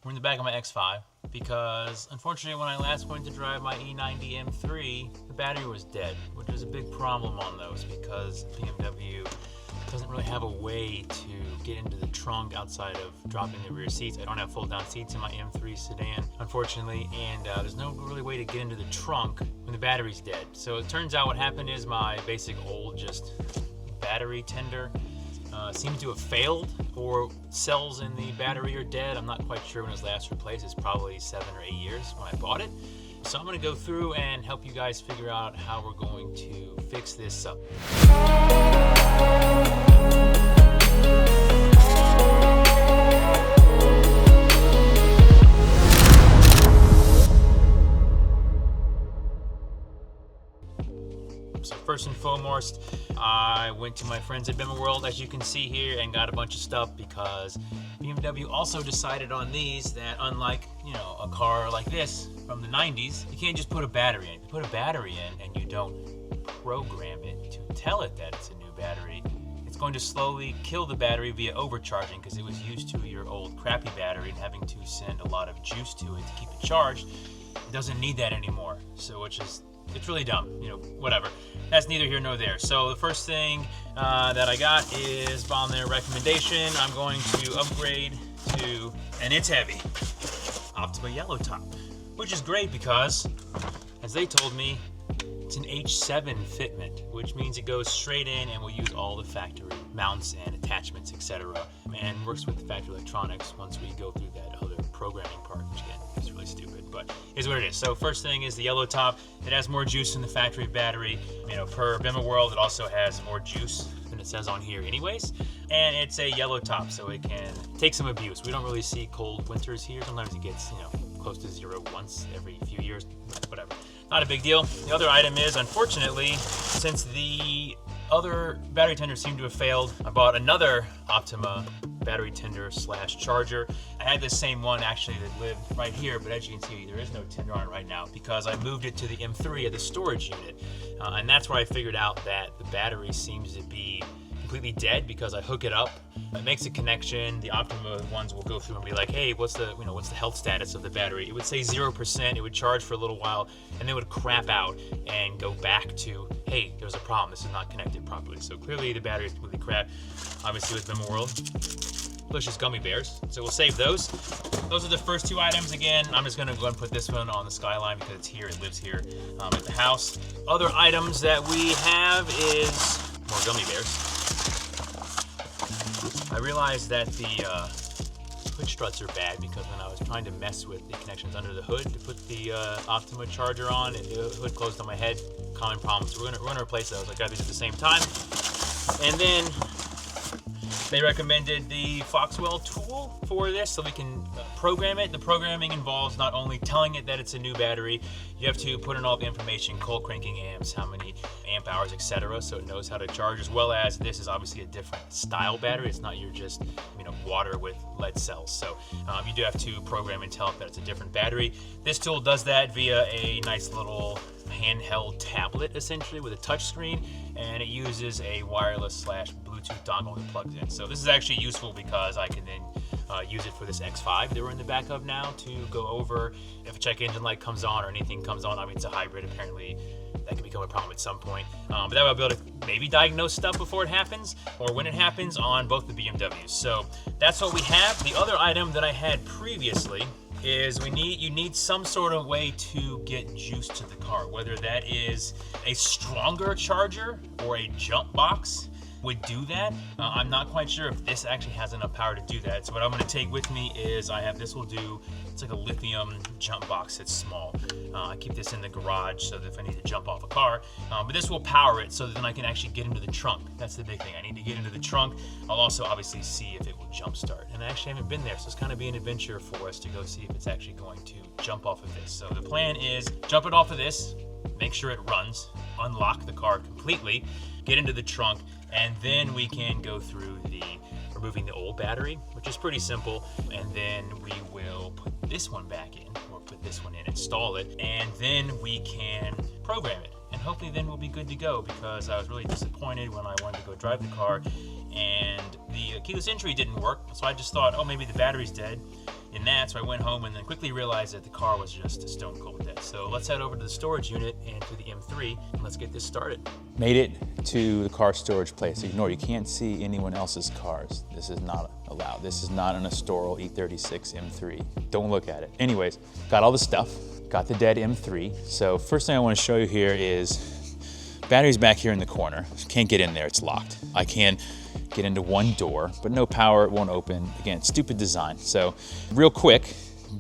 We're in the back of my X5 because unfortunately when I last went to drive my E90 M3, the battery was dead, which is a big problem on those because BMW doesn't really have a way to get into the trunk outside of dropping the rear seats. I don't have fold down seats in my M3 sedan, unfortunately, and there's no really way to get into the trunk when the battery's dead. So it turns out what happened is my basic old just battery tender seems to have failed, or cells in the battery are dead. I'm not quite sure when it was last replaced. It's probably 7 or 8 years when I bought it. So I'm going to go through and help you guys figure out how we're going to fix this up. So first and foremost, I went to my friends at BMW, as you can see here, and got a bunch of stuff because BMW also decided on these that unlike, a car like this from the 90s, you can't just put a battery in. If you put a battery in and you don't program it to tell it that it's a new battery, it's going to slowly kill the battery via overcharging because it was used to your old crappy battery and having to send a lot of juice to it to keep it charged. It doesn't need that anymore, so it's really dumb, whatever. That's neither here nor there. So the first thing that I got is on their recommendation. I'm going to upgrade to, and it's heavy, Optima yellow top, which is great because, as they told me, it's an H7 fitment, which means it goes straight in and will use all the factory mounts and attachments, etc., and works with the factory electronics once we go through that other programming part, which again is really stupid, but is what it is. So first thing is the yellow top. It has more juice than the factory battery. Per BMW, it also has more juice than it says on here anyways, and it's a yellow top, so it can take some abuse. We don't really see cold winters here. Sometimes it gets close to 0 once every few years, whatever. Not a big deal. The other item is, unfortunately, since the other battery tenders seem to have failed, I bought another Optima battery tender / charger. I had this same one actually that lived right here, but as you can see, there is no tender on it right now because I moved it to the M3 at the storage unit, and that's where I figured out that the battery seems to be completely dead because I hook it up, it makes a connection. The Optima ones will go through and be like, hey, what's the health status of the battery? It would say 0%, it would charge for a little while, and then it would crap out and go back to, hey, there's a problem, this is not connected properly. So clearly the battery is completely crap. Obviously with BMW, delicious gummy bears, so we'll save those. Those are the first two items. Again, I'm just gonna go and put this one on the Skyline because it's here, it lives here at the house. Other items that we have is more gummy bears. I realized that the hood struts are bad because when I was trying to mess with the connections under the hood to put the Optima charger on, the hood closed on my head. Common problem. So we're gonna replace those. I got these at the same time. And then they recommended the Foxwell tool for this so we can program it. The programming involves not only telling it that it's a new battery, you have to put in all the information, cold cranking amps, how many amp hours, etc., so it knows how to charge, as well as this is obviously a different style battery. It's not your just water with lead cells, so you do have to program and tell it that it's a different battery. This tool does that via a nice little handheld tablet, essentially, with a touch screen, and it uses a wireless / Bluetooth dongle that plugs in. So this is actually useful because I can then use it for this X5 that we're in the back of now to go over if a check engine light comes on or anything comes on. I mean, it's a hybrid, apparently that could become a problem at some point, but that way I'll be able to maybe diagnose stuff before it happens or when it happens on both the BMWs. So that's what we have. The other item that I had previously is you need some sort of way to get juice to the car, whether that is a stronger charger or a jump box would do that. I'm not quite sure if this actually has enough power to do that. So what I'm going to take with me is it's like a lithium jump box that's small. I keep this in the garage so that if I need to jump off a car, but this will power it so that then I can actually get into the trunk. That's the big thing. I need to get into the trunk. I'll also obviously see if it will jump start. And I actually haven't been there, so it's kind of be an adventure for us to go see if it's actually going to jump off of this. So the plan is jump it off of this, make sure it runs, unlock the car completely, get into the trunk, and then we can go through removing the old battery, which is pretty simple, and then we will put this one back in, or put this one in, install it, and then we can program it. And hopefully then we'll be good to go, because I was really disappointed when I wanted to go drive the car and the keyless entry didn't work. So I just thought, oh, maybe the battery's dead. in that, so I went home and then quickly realized that the car was just stone cold dead. So let's head over to the storage unit and to the M3, and let's get this started. Made it to the car storage place. Ignore, you can't see anyone else's cars. This is not allowed. This is not an Astoral E36 M3. Don't look at it. Anyways, got all the stuff, got the dead M3. So first thing I want to show you here is battery's back here in the corner. Can't get in there, it's locked. I can get into one door, but no power, it won't open. Again, stupid design. So real quick,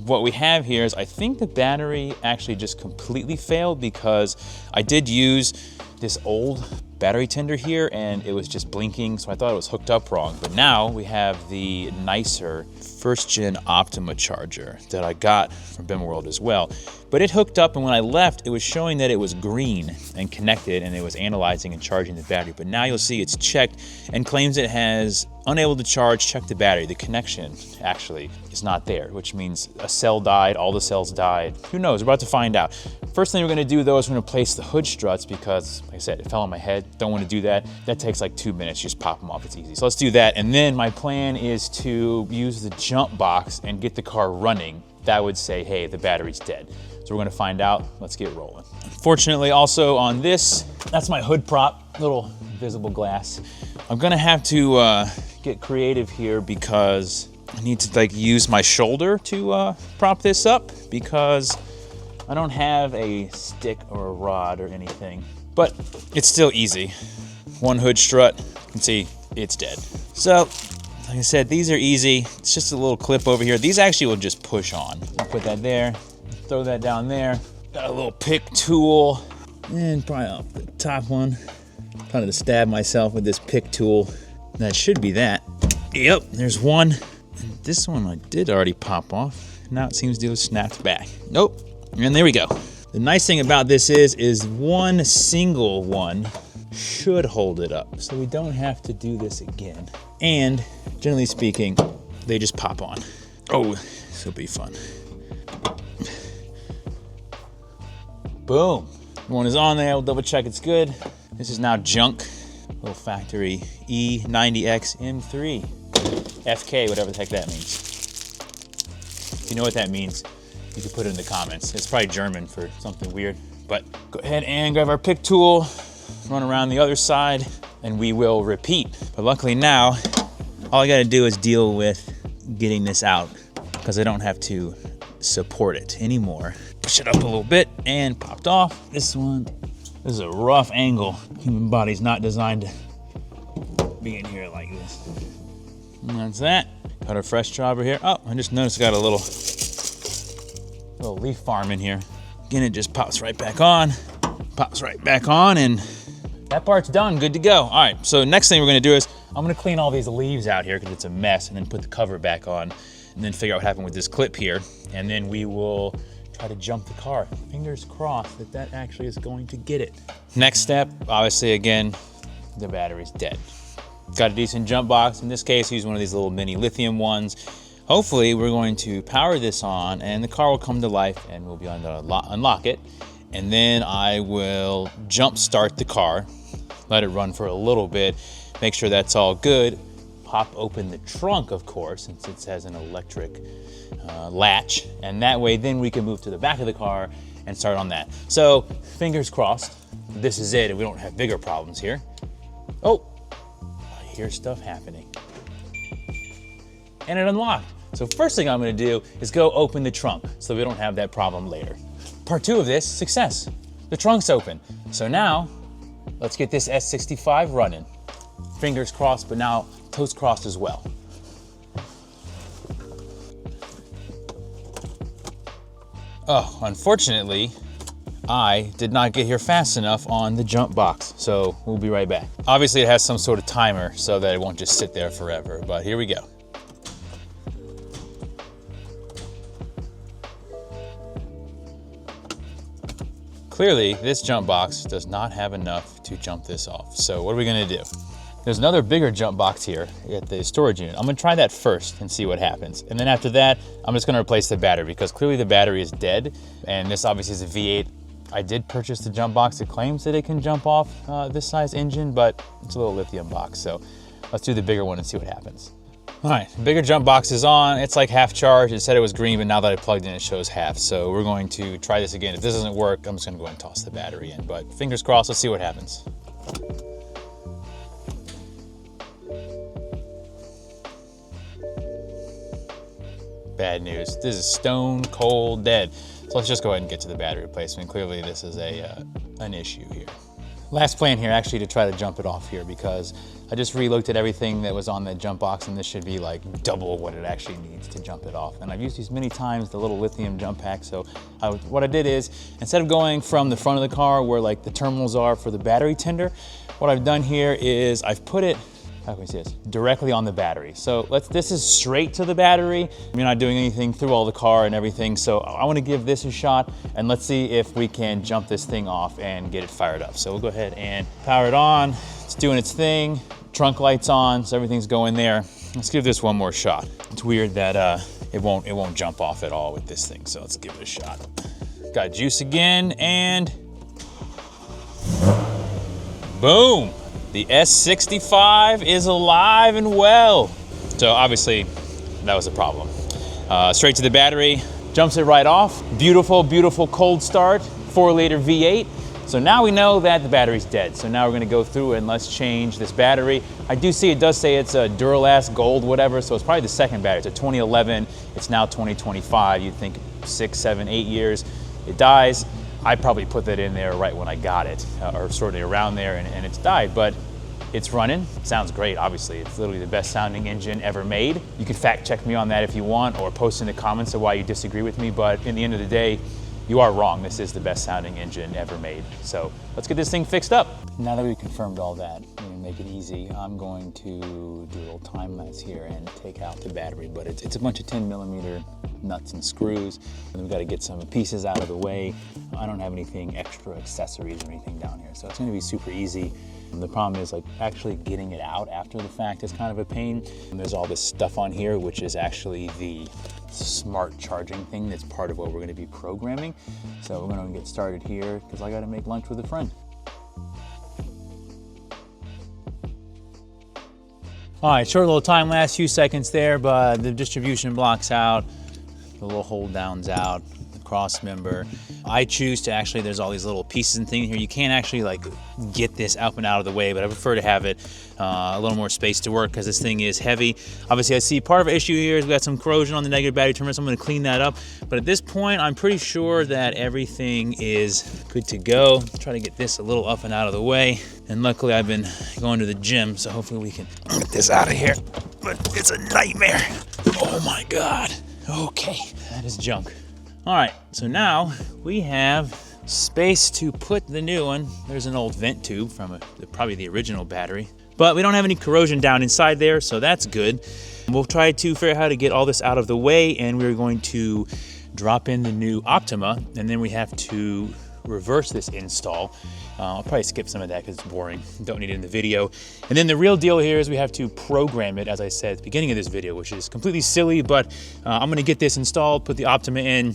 what we have here is I think the battery actually just completely failed because I did use this old battery tender here and it was just blinking, so I thought it was hooked up wrong. But now we have the nicer first gen Optima charger that I got from BMW World as well. But it hooked up, and when I left, it was showing that it was green and connected and it was analyzing and charging the battery. But now you'll see it's checked and claims it has unable to charge, check the battery. The connection actually is not there, which means a cell died, all the cells died. Who knows, we're about to find out. First thing we're gonna do though is we're gonna place the hood struts because, like I said, it fell on my head. Don't wanna do that. That takes like 2 minutes, just pop them off, it's easy. So let's do that. And then my plan is to use the jump box and get the car running. That would say, hey, the battery's dead. So we're gonna find out, let's get rolling. Fortunately, also on this, that's my hood prop, little visible glass. I'm gonna have to get creative here because I need to like use my shoulder to prop this up because I don't have a stick or a rod or anything, but it's still easy. One hood strut, you can see it's dead. So, like I said, these are easy. It's just a little clip over here. These actually will just push on. I'll put that there, throw that down there. Got a little pick tool, and probably off the top one. Trying to stab myself with this pick tool. That should be that. Yep, there's one. And this one I did already pop off. Now it seems to have snapped back. Nope, and there we go. The nice thing about this is one single one should hold it up, so we don't have to do this again. And generally speaking, they just pop on. Oh, this will be fun. Boom. One is on there, we'll double check it's good. This is now junk. Little factory E90X M3. FK, whatever the heck that means. If you know what that means, you can put it in the comments. It's probably German for something weird. But go ahead and grab our pick tool, run around the other side, and we will repeat. But luckily now, all I gotta do is deal with getting this out because I don't have to support it anymore. Push it up a little bit and popped off. This is a rough angle. Human body's not designed to be in here like this. And that's that. Got our fresh jobber here. Oh, I just noticed I got a little leaf farm in here. Again, it just pops right back on, and that part's done, good to go. All right, so next thing we're gonna do is I'm gonna clean all these leaves out here because it's a mess, and then put the cover back on, and then figure out what happened with this clip here, and then we will try to jump the car. Fingers crossed that that actually is going to get it. Next step, obviously again, the battery's dead. Got a decent jump box. In this case, use one of these little mini lithium ones. Hopefully we're going to power this on and the car will come to life and we'll be able to unlock it. And then I will jump start the car, let it run for a little bit, make sure that's all good, pop open the trunk, of course, since it has an electric latch, and that way then we can move to the back of the car and start on that. So fingers crossed, this is it and we don't have bigger problems here. Oh, I hear stuff happening. And it unlocked. So first thing I'm gonna do is go open the trunk so we don't have that problem later. Part 2 of this, success. The trunk's open. So now, let's get this S65 running. Fingers crossed, but now toes crossed as well. Oh, unfortunately, I did not get here fast enough on the jump box, so we'll be right back. Obviously it has some sort of timer so that it won't just sit there forever, but here we go. Clearly, this jump box does not have enough to jump this off. So what are we gonna do? There's another bigger jump box here at the storage unit. I'm gonna try that first and see what happens. And then after that, I'm just gonna replace the battery because clearly the battery is dead. And this obviously is a V8. I did purchase the jump box. It claims that it can jump off this size engine, but it's a little lithium box. So let's do the bigger one and see what happens. All right, bigger jump box is on. It's like half charged. It said it was green, but now that I plugged in, it shows half. So we're going to try this again. If this doesn't work, I'm just gonna go ahead and toss the battery in. But fingers crossed, let's see what happens. Bad news. This is stone cold dead. So let's just go ahead and get to the battery replacement. Clearly this is an issue here. Last plan here actually to try to jump it off here, because I just re-looked at everything that was on the jump box, and this should be like double what it actually needs to jump it off. And I've used these many times, the little lithium jump pack. So what I did is, instead of going from the front of the car where like the terminals are for the battery tender, what I've done here is I've put it, how can we see this? Directly on the battery. So this is straight to the battery. You're not doing anything through all the car and everything. So I want to give this a shot, and let's see if we can jump this thing off and get it fired up. So we'll go ahead and power it on. It's doing its thing. Trunk lights on, so everything's going there. Let's give this one more shot. It's weird that it won't jump off at all with this thing. So let's give it a shot. Got juice again, and boom. The S65 is alive and well. So obviously that was a problem. Straight to the battery, jumps it right off. Beautiful, beautiful cold start, 4-liter V8. So now we know that the battery's dead. So now we're gonna go through and let's change this battery. I do see it does say it's a Duralast Gold, whatever, so it's probably the second battery. It's a 2011, it's now 2025. You'd think 6, 7, 8 years, it dies. I probably put that in there right when I got it, or sort of around there, and it's died, but it's running. It sounds great, obviously. It's literally the best sounding engine ever made. You can fact check me on that if you want, or post in the comments of why you disagree with me, but in the end of the day, you are wrong. This is the best sounding engine ever made. So let's get this thing fixed up. Now that we've confirmed all that, to make it easy, I'm going to do a little time lapse here and take out the battery, but it's a bunch of 10mm nuts and screws, and we've got to get some pieces out of the way. I don't have anything extra accessories or anything down here, so it's going to be super easy. And the problem is like actually getting it out after the fact is kind of a pain. And there's all this stuff on here, which is actually the smart charging thing that's part of what we're going to be programming. So we're going to get started here because I got to make lunch with a friend. All right, short little time lapse, few seconds there, but the distribution block's out, the little hold down's out, the cross member. I choose to actually, there's all these little pieces and things here. You can't actually like get this up and out of the way, but I prefer to have it a little more space to work because this thing is heavy. Obviously I see part of the issue here is we got some corrosion on the negative battery terminal, so I'm gonna clean that up. But at this point, I'm pretty sure that everything is good to go. Try to get this a little up and out of the way. And luckily I've been going to the gym, so hopefully we can get this out of here. But it's a nightmare. Oh my God. Okay, that is junk. All right, so now we have space to put the new one. There's an old vent tube from probably the original battery, but we don't have any corrosion down inside there, so that's good. We'll try to figure out how to get all this out of the way, and we're going to drop in the new Optima, and then we have to reverse this install. I'll probably skip some of that because it's boring. Don't need it in the video. And then the real deal here is we have to program it, as I said at the beginning of this video, which is completely silly, but I'm gonna get this installed, put the Optima in,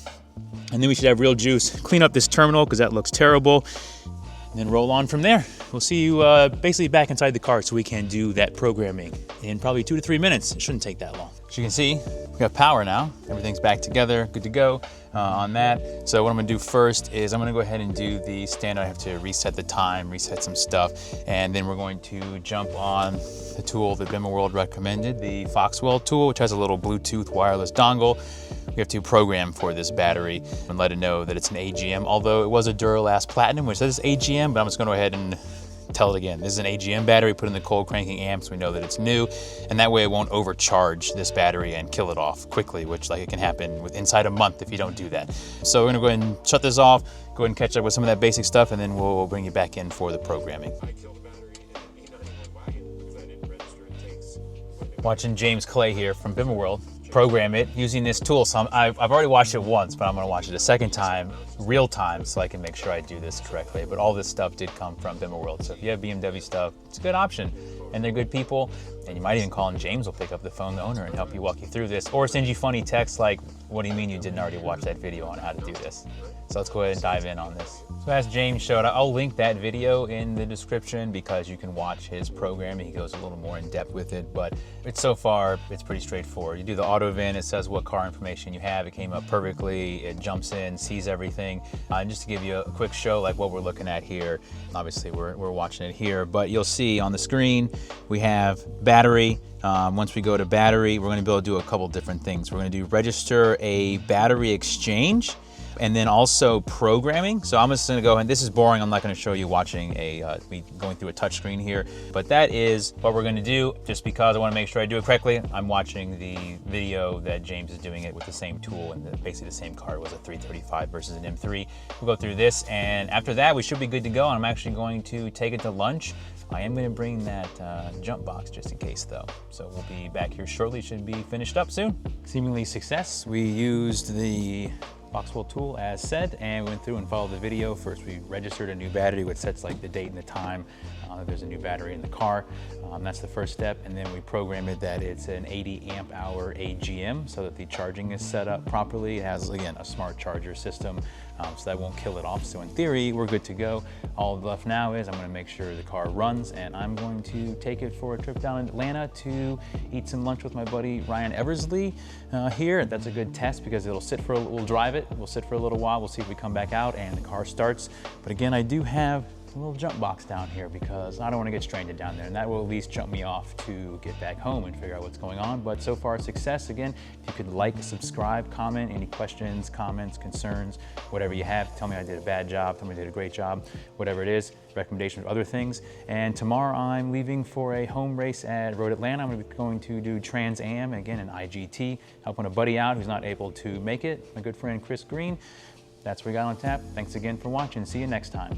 and then we should have real juice. Clean up this terminal because that looks terrible, and then roll on from there. We'll see you basically back inside the car so we can do that programming in probably 2 to 3 minutes. It shouldn't take that long. As you can see, we got power now. Everything's back together, good to go on that. So what I'm gonna do first is I'm gonna go ahead and do the standard. I have to reset the time, reset some stuff, and then we're going to jump on the tool that BMW World recommended, the Foxwell tool, which has a little Bluetooth wireless dongle. We have to program for this battery and let it know that it's an AGM, although it was a Duralast Platinum, which says AGM, but I'm just gonna go ahead and tell it again. This is an AGM battery, put in the cold cranking amp so we know that it's new, and that way it won't overcharge this battery and kill it off quickly, which like it can happen inside a month if you don't do that. So we're gonna go ahead and shut this off, go ahead and catch up with some of that basic stuff, and then we'll bring you back in for the programming. Watching James Clay here from BMW World program it using this tool. So I've already watched it once, but I'm gonna watch it a second time, real time, so I can make sure I do this correctly. But all this stuff did come from BMW World. So if you have BMW stuff, it's a good option. and they're good people. And you might even call, and James will pick up the phone, the owner, and help you walk you through this, or send you funny texts like, what do you mean you didn't already watch that video on how to do this? So let's go ahead and dive in on this. So as James showed, I'll link that video in the description because you can watch his program. He goes a little more in depth with it, but so far, it's pretty straightforward. You do the auto VIN, it says what car information you have. It came up perfectly. It jumps in, sees everything. And just to give you a quick show, like what we're looking at here, obviously we're watching it here, but you'll see on the screen, we have battery. Once we go to battery, we're gonna be able to do a couple different things. We're gonna do register a battery exchange, and then also programming. So I'm just gonna go, and this is boring, I'm not gonna show you watching me going through a touch screen here, but that is what we're gonna do. Just because I wanna make sure I do it correctly, I'm watching the video that James is doing it with the same tool, and basically the same car. It was a 335 versus an M3. We'll go through this, and after that, we should be good to go, and I'm actually going to take it to lunch. I am gonna bring that jump box just in case though. So we'll be back here shortly, should be finished up soon. Seemingly success. We used the Boxwell tool as said, and we went through and followed the video. First we registered a new battery, which sets like the date and the time there's a new battery in the car. That's the first step, and then we programmed it that it's an 80 amp hour AGM so that the charging is set up properly. It has, again, a smart charger system, so that won't kill it off. So in theory, we're good to go. All left now is I'm gonna make sure the car runs, and I'm going to take it for a trip down in Atlanta to eat some lunch with my buddy Ryan Eversley here. That's a good test because it'll sit for, we'll drive it, we'll sit for a little while, we'll see if we come back out and the car starts. But again, I do have a little jump box down here because I don't want to get stranded down there, and that will at least jump me off to get back home and figure out what's going on. But so far, success. Again, if you could like, subscribe, comment, any questions, comments, concerns, whatever you have, tell me I did a bad job, tell me I did a great job, whatever it is, recommendations of other things. And tomorrow I'm leaving for a home race at Road Atlanta. I'm going to do Trans Am, again, an IGT, helping a buddy out who's not able to make it, my good friend Chris Green. That's what we got on tap. Thanks again for watching. See you next time.